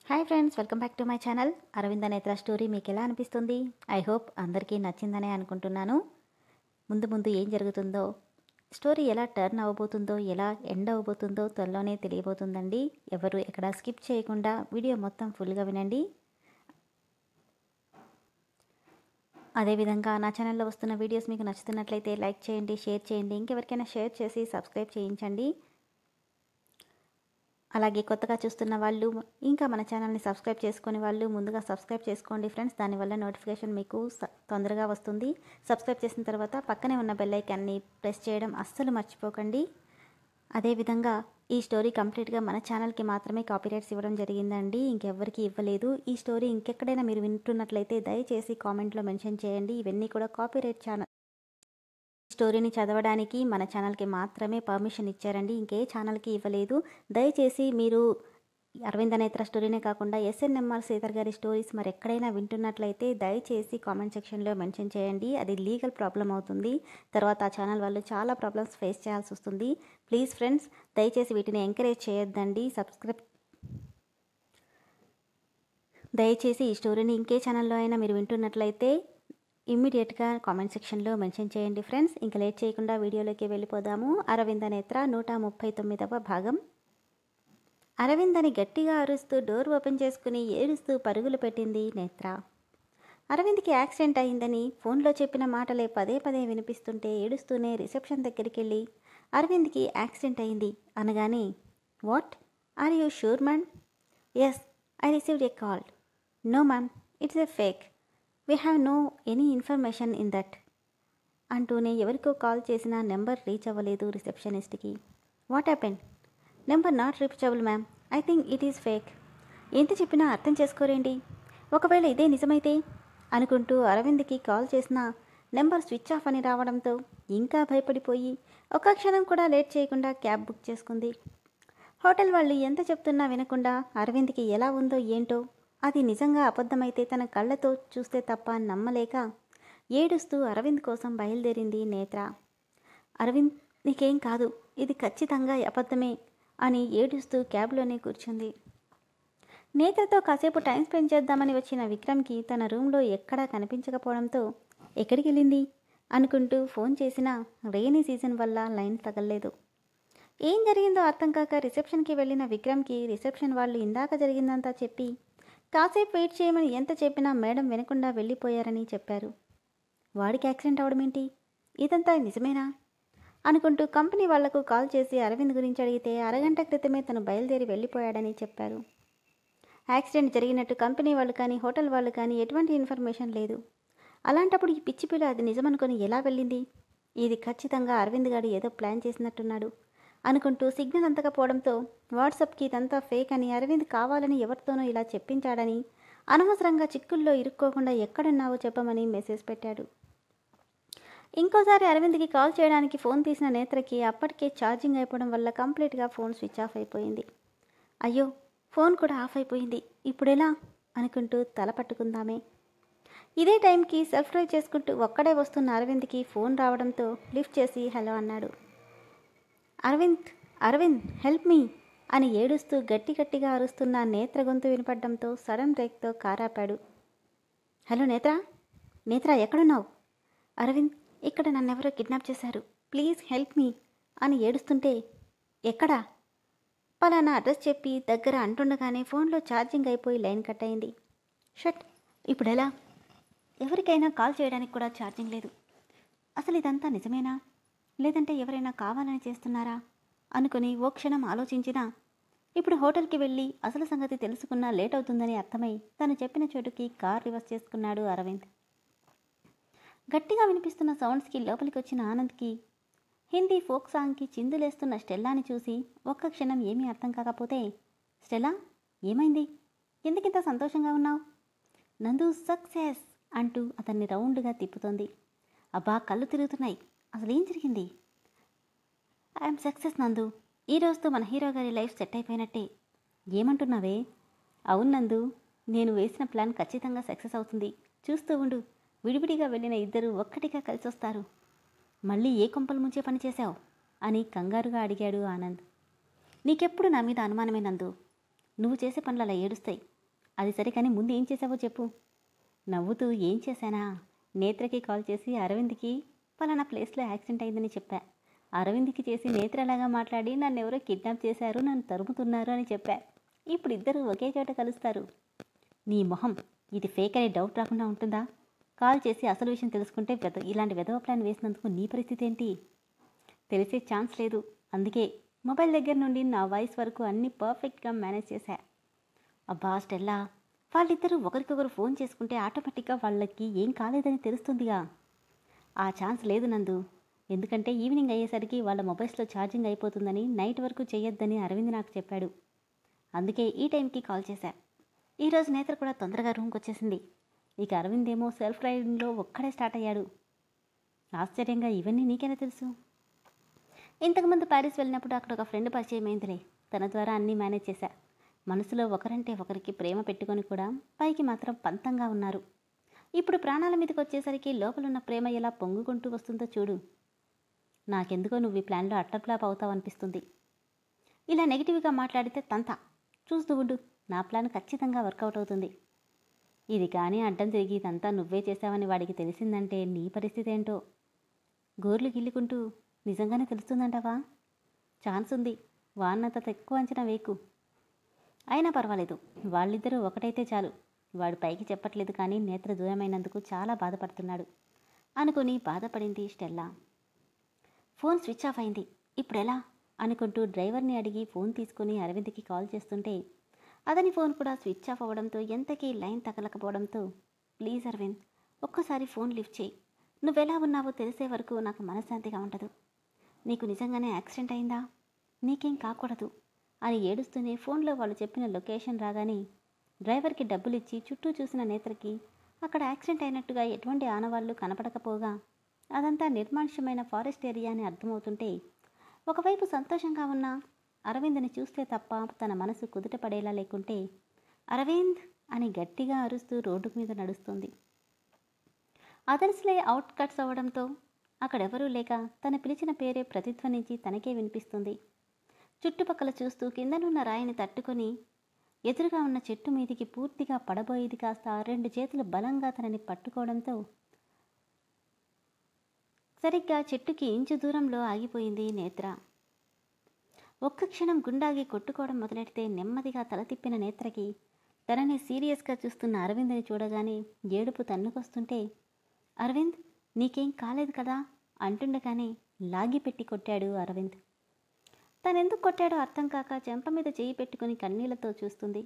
Hi friends, welcome back to my channel. Aravinda నేత్ర story మీకు ఎలా అనిపిస్తుంది? ఐ హోప్ అందరికీ నచ్చిందనే అనుకుంటున్నాను. ముందు ఏం జరుగుతుందో, స్టోరీ ఎలా టర్న్ అవ్వబోతుందో, ఎలా ఎండ్ అవ్వబోతుందో త్వరలోనే తెలియబోతుందండి. ఎవరు ఎక్కడ స్కిప్ చేయకుండా వీడియో మొత్తం ఫుల్గా వినండి. అదేవిధంగా నా ఛానల్లో వస్తున్న వీడియోస్ మీకు నచ్చుతున్నట్లయితే లైక్ చేయండి, షేర్ చేయండి, ఇంకెవరికైనా షేర్ చేసి సబ్స్క్రైబ్ చేయించండి. అలాగే కొత్తగా చూస్తున్న వాళ్ళు, ఇంకా మన ఛానల్ని సబ్స్క్రైబ్ చేసుకునే వాళ్ళు ముందుగా సబ్స్క్రైబ్ చేసుకోండి ఫ్రెండ్స్. దానివల్ల నోటిఫికేషన్ మీకు తొందరగా వస్తుంది. సబ్స్క్రైబ్ చేసిన తర్వాత పక్కనే ఉన్న బెల్ ఐకాన్ని ప్రెస్ చేయడం అస్సలు మర్చిపోకండి. అదేవిధంగా ఈ స్టోరీ కంప్లీట్గా మన ఛానల్కి మాత్రమే కాపీరైట్స్ ఇవ్వడం జరిగిందండి, ఇంకెవ్వరికి ఇవ్వలేదు. ఈ స్టోరీ ఇంకెక్కడైనా మీరు వింటున్నట్లయితే దయచేసి కామెంట్లో మెన్షన్ చేయండి. ఇవన్నీ కూడా కాపీరైట్ స్టోరీని చదవడానికి మన ఛానల్కి మాత్రమే పర్మిషన్ ఇచ్చారండి, ఇంకే ఛానల్కి ఇవ్వలేదు. దయచేసి మీరు అరవింద నేత్ర స్టోరీనే కాకుండా ఎస్ఎన్ఎంఆర్ శ్రీధర్ గారి స్టోరీస్ మరి ఎక్కడైనా వింటున్నట్లయితే దయచేసి కామెంట్ సెక్షన్లో మెన్షన్ చేయండి. అది లీగల్ ప్రాబ్లం అవుతుంది. తర్వాత ఆ ఛానల్ వాళ్ళు చాలా ప్రాబ్లమ్స్ ఫేస్ చేయాల్సి వస్తుంది. ప్లీజ్ ఫ్రెండ్స్, దయచేసి వీటిని ఎంకరేజ్ చేయొద్దండి. దయచేసి ఈ స్టోరీని ఇంకే ఛానల్లో అయినా మీరు వింటున్నట్లయితే ఇమ్మీడియట్గా కామెంట్ సెక్షన్లో మెన్షన్ చేయండి ఫ్రెండ్స్. ఇంకా లేట్ చేయకుండా వీడియోలోకి వెళ్ళిపోదాము. అరవింద నేత్ర 139వ భాగం. అరవిందని గట్టిగా అరుస్తూ డోర్ ఓపెన్ చేసుకుని ఏడుస్తూ పరుగులు పెట్టింది నేత్ర. అరవింద్కి యాక్సిడెంట్ అయిందని ఫోన్లో చెప్పిన మాటలే పదే పదే వినిపిస్తుంటే ఏడుస్తూనే రిసెప్షన్ దగ్గరికి వెళ్ళి అరవింద్కి యాక్సిడెంట్ అయింది అనగానే, what, are you sure ma'am? Yes, I received a call. No ma'am, it's a fake. We have no any information in that అంటూనే ఎవరికో కాల్ చేసిన నెంబర్ రీచ్ అవ్వలేదు రిసెప్షనిస్ట్కి. What happen? Number not reachable ma'am, I think it is fake. ఎంత చెప్పినా అర్థం చేసుకోరేంటి? ఒకవేళ ఇదే నిజమైతే అనుకుంటూ అరవింద్కి కాల్ చేసిన నెంబర్ స్విచ్ ఆఫ్ అని రావడంతో ఇంకా భయపడిపోయి ఒక్క క్షణం కూడా లేట్ చేయకుండా క్యాబ్ బుక్ చేసుకుంది. హోటల్ వాళ్ళు ఎంత చెప్తున్నా వినకుండా అరవింద్కి ఎలా ఉందో ఏంటో, అది నిజంగా అబద్ధమైతే తన కళ్ళతో చూస్తే తప్ప నమ్మలేక ఏడుస్తూ అరవింద్ కోసం బయలుదేరింది నేత్ర. అరవింద్, నీకేం కాదు, ఇది ఖచ్చితంగా అబద్ధమే అని ఏడుస్తూ క్యాబ్లోనే కూర్చుంది. నేత్రతో కాసేపు టైం స్పెండ్ చేద్దామని వచ్చిన విక్రమ్కి తన రూమ్లో ఎక్కడా కనిపించకపోవడంతో ఎక్కడికి వెళ్ళింది అనుకుంటూ ఫోన్ చేసినా రెయినీ సీజన్ వల్ల లైన్ తగలలేదు. ఏం జరిగిందో అర్థం కాక రిసెప్షన్కి వెళ్ళిన విక్రమ్కి రిసెప్షన్ వాళ్ళు ఇందాక జరిగిందంతా చెప్పి కాసేపు వెయిట్ చేయమని ఎంత చెప్పినా మేడం వినకుండా వెళ్ళిపోయారని చెప్పారు. వాడికి యాక్సిడెంట్ అవడమేంటి? ఇదంతా నిజమేనా అనుకుంటూ కంపెనీ వాళ్లకు కాల్ చేసి అరవింద్ గురించి అడిగితే అరగంట క్రితమే తను బయలుదేరి వెళ్ళిపోయాడని చెప్పారు. యాక్సిడెంట్ జరిగినట్టు కంపెనీ వాళ్ళు కానీ హోటల్ వాళ్ళు కానీ ఎటువంటి ఇన్ఫర్మేషన్ లేదు. అలాంటప్పుడు ఈ పిచ్చి పిల్ల అది నిజమనుకొని ఎలా వెళ్ళింది? ఇది ఖచ్చితంగా అరవింద్ గారు ఏదో ప్లాన్ చేసినట్టున్నాడు అనుకుంటూ సిగ్నల్ అందకపోవడంతో వాట్సాప్కి ఇదంతా ఫేక్ అని, అరవింద్ కావాలని ఎవరితోనో ఇలా చెప్పించాడని, అనవసరంగా చిక్కుల్లో ఇరుక్కోకుండా ఎక్కడున్నావో చెప్పమని మెసేజ్ పెట్టాడు. ఇంకోసారి అరవింద్కి కాల్ చేయడానికి ఫోన్ తీసిన నేత్రకి అప్పటికే ఛార్జింగ్ అయిపోవడం వల్ల కంప్లీట్గా ఫోన్ స్విచ్ ఆఫ్ అయిపోయింది. అయ్యో, ఫోన్ కూడా ఆఫ్ అయిపోయింది, ఇప్పుడెలా అనుకుంటూ తల పట్టుకుందామే. ఇదే టైంకి సెల్ఫ్ డ్రైవ్ చేసుకుంటూ ఒక్కడే వస్తున్న అరవింద్కి ఫోన్ రావడంతో లిఫ్ట్ చేసి హలో అన్నాడు. అరవింద్, అరవింద్, హెల్ప్ మీ అని ఏడుస్తూ గట్టిగా అరుస్తున్న నేత్ర గొంతు వినపడడంతో సడన్ బ్రేక్తో కారాపాడు. హలో నేత్ర, నేత్ర ఎక్కడున్నావు? అరవింద్, ఇక్కడ నన్నెవరో కిడ్నాప్ చేశారు, ప్లీజ్ హెల్ప్ మీ అని ఏడుస్తుంటే, ఎక్కడా? పలానా అడ్రస్ చెప్పి దగ్గర అంటుండగానే ఫోన్లో ఛార్జింగ్ అయిపోయి లైన్ కట్ అయింది. షట్, ఇప్పుడెలా? ఎవరికైనా కాల్ చేయడానికి కూడా ఛార్జింగ్ లేదు. అసలు ఇదంతా నిజమేనా, లేదంటే ఎవరైనా కావాలని చేస్తున్నారా అనుకుని ఓ క్షణం ఆలోచించినా ఇప్పుడు హోటల్కి వెళ్ళి అసలు సంగతి తెలుసుకున్నా లేట్ అవుతుందని అర్థమై తను చెప్పిన చోటుకి కార్ రివర్స్ చేసుకున్నాడు అరవింద్. గట్టిగా వినిపిస్తున్న సౌండ్స్కి లోపలికి వచ్చిన ఆనంద్కి హిందీ ఫోక్ సాంగ్కి చిందులేస్తున్న స్టెల్లాని చూసి ఒక్క క్షణం ఏమీ అర్థం కాకపోతే, స్టెల్లా, ఏమైంది, ఎందుకింత సంతోషంగా ఉన్నావు? నందు సక్సెస్ అంటూ అతన్ని రౌండ్గా తిప్పుతోంది. అబ్బా, కళ్ళు తిరుగుతున్నాయి, అసలేం జరిగింది? ఐఎమ్ సక్సెస్ నందు, ఈ రోజుతో మన హీరో గారి లైఫ్ సెట్ అయిపోయినట్టే. ఏమంటున్నావే? అవును నందు, నేను వేసిన ప్లాన్ ఖచ్చితంగా సక్సెస్ అవుతుంది, చూస్తూ ఉండు. విడివిడిగా వెళ్ళిన ఇద్దరు ఒక్కటిగా కలిసి వస్తారు. మళ్ళీ ఏ కొంపలు ముంచే పని చేశావు అని కంగారుగా అడిగాడు ఆనంద్. నీకెప్పుడు నా మీద అనుమానమే నందు, నువ్వు చేసే పనులు అలా ఏడుస్తాయి, అది సరే కానీ ముందు ఏం చేసావో చెప్పు. నవ్వుతూ ఏం చేశానా, నేత్రకి కాల్ చేసి అరవింద్కి పలానా ప్లేస్లో యాక్సిడెంట్ అయిందని చెప్పా. అరవింద్కి చేసి నేత్రలాగా మాట్లాడి నన్నెవరో కిడ్నాప్ చేశారు, నన్ను తరుముతున్నారు అని చెప్పా. ఇప్పుడు ఇద్దరు ఒకే చోట కలుస్తారు. నీ మొహం, ఇది ఫేక్ అనే డౌట్ రాకుండా ఉంటుందా? కాల్ చేసి అసలు విషయం తెలుసుకుంటే ఇలాంటి వెధవ ప్లాన్ వేసినందుకు నీ పరిస్థితి ఏంటి? తెలిసే ఛాన్స్ లేదు. అందుకే మొబైల్ దగ్గర నుండి నా వాయిస్ వరకు అన్నీ పర్ఫెక్ట్గా మేనేజ్ చేశా. అబ్బా స్టెల్లా, వాళ్ళిద్దరూ ఒకరికొకరు ఫోన్ చేసుకుంటే ఆటోమేటిక్గా వాళ్ళకి ఏం కాలేదని తెలుస్తుందిగా. ఆ ఛాన్స్ లేదు నందు. ఎందుకంటే ఈవినింగ్ అయ్యేసరికి వాళ్ళ మొబైల్స్లో ఛార్జింగ్ అయిపోతుందని, నైట్ వరకు చేయొద్దని అరవింద్ నాకు చెప్పాడు. అందుకే ఈ టైంకి కాల్ చేశా. ఈరోజు నేత్ర కూడా తొందరగా రూమ్కి వచ్చేసింది. ఇక అరవింద్ ఏమో సెల్ఫ్ డ్రైవింగ్లో ఒక్కడే స్టార్ట్ అయ్యాడు. ఆశ్చర్యంగా ఇవన్నీ నీకెలా తెలుసు? ఇంతకుముందు ప్యారిస్ వెళ్ళినప్పుడు అక్కడ ఒక ఫ్రెండ్ పరిచయం అయిందిలే. తన ద్వారా అన్నీ మేనేజ్ చేశా. మనసులో ఒకరంటే ఒకరికి ప్రేమ పెట్టుకొని కూడా పైకి మాత్రం పంతంగా ఉన్నారు. ఇప్పుడు ప్రాణాల మీదకి వచ్చేసరికి లోపలున్న ప్రేమ ఎలా పొంగుకుంటూ వస్తుందో చూడు. నాకెందుకో నువ్వు ఈ ప్లాన్లో అట్టర్ఫ్లాప్ అవుతావనిపిస్తుంది. ఇలా నెగిటివ్గా మాట్లాడితే తంత చూస్తూ ఉండు, నా ప్లాన్ ఖచ్చితంగా వర్కౌట్ అవుతుంది. ఇది కానీ అడ్డం తిరిగి ఇదంతా నువ్వే చేశావని వాడికి తెలిసిందంటే నీ పరిస్థితి ఏంటో. గోర్లు గిల్లుకుంటూ నిజంగానే తెలుస్తుందంటావా? ఛాన్స్ ఉంది. వాన్నంత ఎక్కువ అంచనా వేకు. అయినా పర్వాలేదు, వాళ్ళిద్దరూ ఒకటైతే చాలు. వాడు పైకి చెప్పట్లేదు కానీ నేత్ర దూరమైనందుకు చాలా బాధపడుతున్నాడు అనుకుని బాధపడింది స్టెల్లా. ఫోన్ స్విచ్ ఆఫ్ అయింది. ఇప్పుడెలా అనుకుంటూ డ్రైవర్ని అడిగి ఫోన్ తీసుకుని అరవింద్కి కాల్ చేస్తుంటే అతని ఫోన్ కూడా స్విచ్ ఆఫ్ అవ్వడంతో ఎంతకీ లైన్ తగలకపోవడంతో, ప్లీజ్ అరవింద్, ఒక్కసారి ఫోన్ లిఫ్ట్ చేయి. నువ్వెలా ఉన్నావో తెలిసే వరకు నాకు మనశ్శాంతిగా ఉండదు. నీకు నిజంగానే యాక్సిడెంట్ అయిందా? నీకేం కాకూడదు అని ఏడుస్తూనే ఫోన్లో వాళ్ళు చెప్పిన లొకేషన్ రాగానే డ్రైవర్కి డబ్బులు ఇచ్చి చుట్టూ చూసిన నేత్రకి అక్కడ యాక్సిడెంట్ అయినట్టుగా ఎటువంటి ఆనవాళ్లు కనపడకపోగా అదంతా నిర్మానుష్యమైన ఫారెస్ట్ ఏరియా అని అర్థమవుతుంటే, ఒకవైపు సంతోషంగా ఉన్న అరవింద్ని చూస్తే తప్ప తన మనసు కుదుట పడేలా లేకుంటే అరవింద్ అని గట్టిగా అరుస్తూ రోడ్డు మీద నడుస్తుంది. అదర్స్లే అవుట్ కట్స్ అవ్వడంతో అక్కడెవరూ లేక తన పిలిచిన పేరే ప్రతిధ్వనించి తనకే వినిపిస్తుంది. చుట్టుపక్కల చూస్తూ కిందనున్న రాయిని తట్టుకొని ఎదురుగా ఉన్న చెట్టు మీదికి పూర్తిగా పడబోయేది కాస్త 2 చేతులు బలంగా తనని పట్టుకోవడంతో సరిగ్గా చెట్టుకి ఇంచు దూరంలో ఆగిపోయింది నేత్ర. ఒక్క క్షణం గుండాగి కొట్టుకోవడం మొదలెడితే నెమ్మదిగా తల తిప్పిన నేత్రకి తనని సీరియస్గా చూస్తున్న అరవింద్ని చూడగానే ఏడుపు తన్నుకొస్తుంటే, అరవింద్ నీకేం కాలేదు కదా అంటుండగానే లాగిపెట్టి కొట్టాడు అరవింద్. తనెందుకు కొట్టాడో అర్థం కాక చెంప మీద చేయి పెట్టుకుని కన్నీళ్లతో చూస్తుంది.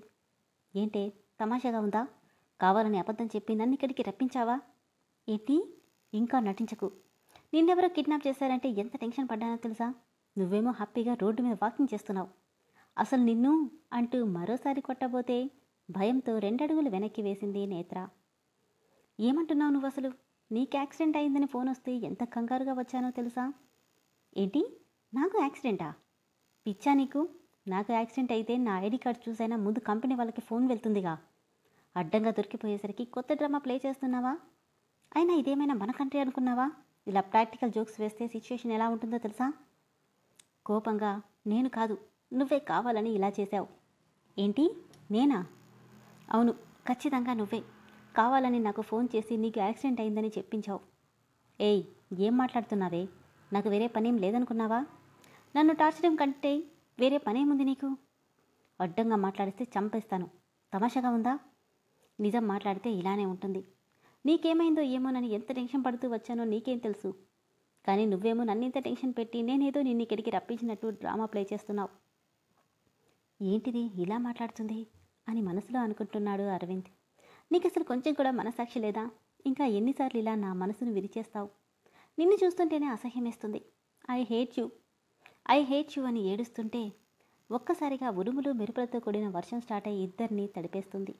ఏంటే తమాషాగా ఉందా? కావాలని అబద్ధం చెప్పి నన్ను ఇక్కడికి రప్పించావా? ఏంటి? ఇంకా నటించకు. నిన్నెవరో కిడ్నాప్ చేశారంటే ఎంత టెన్షన్ పడ్డానో తెలుసా? నువ్వేమో హ్యాపీగా రోడ్డు మీద వాకింగ్ చేస్తున్నావు. అసలు నిన్ను అంటూ మరోసారి కొట్టబోతే భయంతో 2 అడుగులు వెనక్కి వేసింది నేత్ర. ఏమంటున్నావు నువ్వు అసలు? నీకు యాక్సిడెంట్ అయిందని ఫోన్ వస్తే ఎంత కంగారుగా వచ్చానో తెలుసా? ఏంటి? నాకు యాక్సిడెంటా? పిచ్చా నీకు? నాకు యాక్సిడెంట్ అయితే నా ఐడి కార్డ్ చూసైనా ముందు కంపెనీ వాళ్ళకి ఫోన్ వెళ్తుందిగా. అడ్డంగా దొరికిపోయేసరికి కొత్త డ్రామా ప్లే చేస్తున్నావా? అయినా ఇదేమైనా మన కంట్రీ అనుకున్నావా? ఇలా ప్రాక్టికల్ జోక్స్ వేస్తే సిచ్యువేషన్ ఎలా ఉంటుందో తెలుసా? కోపంగా, నేను కాదు, నువ్వే కావాలని ఇలా చేశావు. ఏంటి? నేనా? అవును, ఖచ్చితంగా నువ్వే కావాలని నాకు ఫోన్ చేసి నీకు యాక్సిడెంట్ అయిందని చెప్పించావు. ఏయ్, ఏం మాట్లాడుతున్నావే? నాకు వేరే పనేం లేదనుకున్నావా? నన్ను టార్చడం కంటే వేరే పనేముంది నీకు? అడ్డంగా మాట్లాడిస్తే చంపేస్తాను. తమాషాగా ఉందా? నిజం మాట్లాడితే ఇలానే ఉంటుంది. నీకేమైందో ఏమోనని ఎంత టెన్షన్ పడుతూ వచ్చానో నీకేం తెలుసు? కానీ నువ్వేమో నన్నింత టెన్షన్ పెట్టి నేనేదో నిన్ను ఇక్కడికి రప్పించినట్టు డ్రామా ప్లే చేస్తున్నావు. ఏంటిది ఇలా మాట్లాడుతుంది అని మనసులో అనుకుంటున్నాడు అరవింద్. నీకు అసలు కొంచెం కూడా మనసాక్షి లేదా? ఇంకా ఎన్నిసార్లు ఇలా నా మనసును విరిచేస్తావు? నిన్ను చూస్తుంటేనే అసహ్యమేస్తుంది. ఐ హేట్ యూ అని ఏడుస్తుంటే ఒక్కసారిగా ఉరుములు మెరుపులతో కూడిన వర్షం స్టార్ట్ అయ్యి ఇద్దరిని తడిపేస్తుంది.